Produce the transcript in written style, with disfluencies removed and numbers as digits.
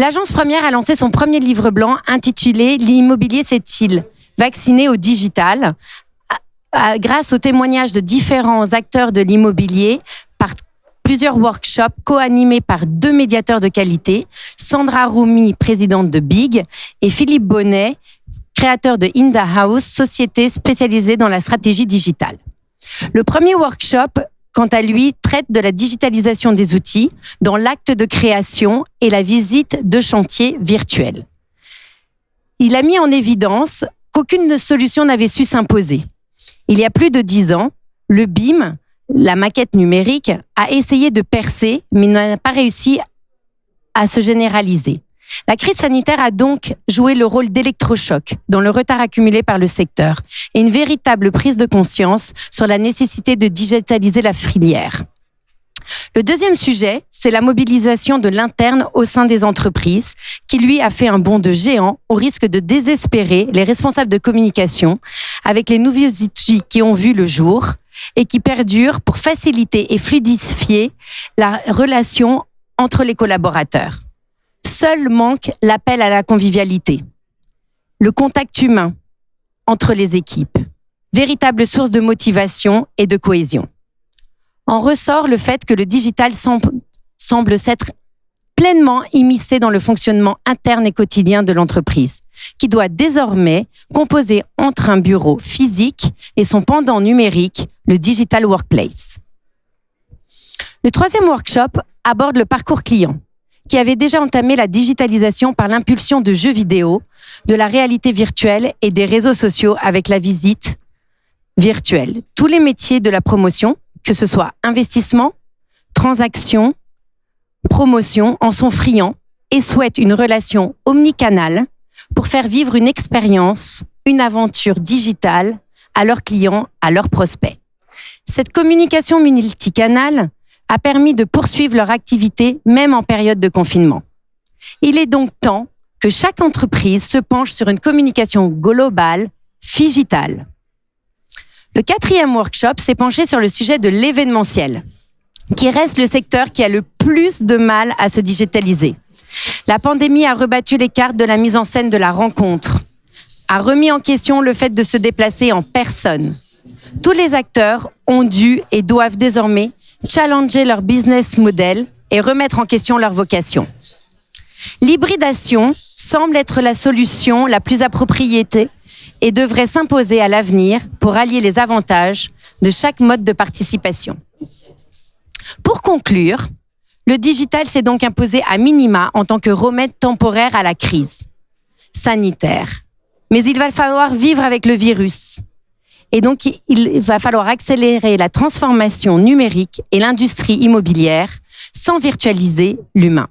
L'agence première a lancé son premier livre blanc intitulé « L'immobilier s'est-il vacciné au digital ?» grâce aux témoignages de différents acteurs de l'immobilier par plusieurs workshops co-animés par 2 médiateurs de qualité, Sandra Roumi, présidente de Big, et Philippe Bonnet, créateur de In the House, société spécialisée dans la stratégie digitale. Le premier workshop, quant à lui, traite de la digitalisation des outils dans l'acte de création et la visite de chantiers virtuels. Il a mis en évidence qu'aucune solution n'avait su s'imposer. Il y a plus de 10 ans, le BIM, la maquette numérique, a essayé de percer, mais n'a pas réussi à se généraliser. La crise sanitaire a donc joué le rôle d'électrochoc dans le retard accumulé par le secteur et une véritable prise de conscience sur la nécessité de digitaliser la filière. Le deuxième sujet, c'est la mobilisation de l'interne au sein des entreprises qui, lui, a fait un bond de géant au risque de désespérer les responsables de communication avec les nouveaux outils qui ont vu le jour et qui perdurent pour faciliter et fluidifier la relation entre les collaborateurs. Seul manque l'appel à la convivialité, le contact humain entre les équipes, véritable source de motivation et de cohésion. En ressort le fait que le digital semble s'être pleinement immiscé dans le fonctionnement interne et quotidien de l'entreprise, qui doit désormais composer entre un bureau physique et son pendant numérique, le Digital Workplace. Le troisième workshop aborde le parcours client, qui avait déjà entamé la digitalisation par l'impulsion de jeux vidéo, de la réalité virtuelle et des réseaux sociaux avec la visite virtuelle. Tous les métiers de la promotion, que ce soit investissement, transaction, promotion, en sont friands et souhaitent une relation omnicanale pour faire vivre une expérience, une aventure digitale à leurs clients, à leurs prospects. Cette communication multicanale a permis de poursuivre leur activité même en période de confinement. Il est donc temps que chaque entreprise se penche sur une communication globale, digitale. Le quatrième workshop s'est penché sur le sujet de l'événementiel, qui reste le secteur qui a le plus de mal à se digitaliser. La pandémie a rebattu les cartes de la mise en scène de la rencontre, a remis en question le fait de se déplacer en personne. Tous les acteurs ont dû et doivent désormais challenger leur business model et remettre en question leur vocation. L'hybridation semble être la solution la plus appropriée et devrait s'imposer à l'avenir pour allier les avantages de chaque mode de participation. Pour conclure, le digital s'est donc imposé à minima en tant que remède temporaire à la crise sanitaire. Mais il va falloir vivre avec le virus. Et donc, il va falloir accélérer la transformation numérique et l'industrie immobilière sans virtualiser l'humain.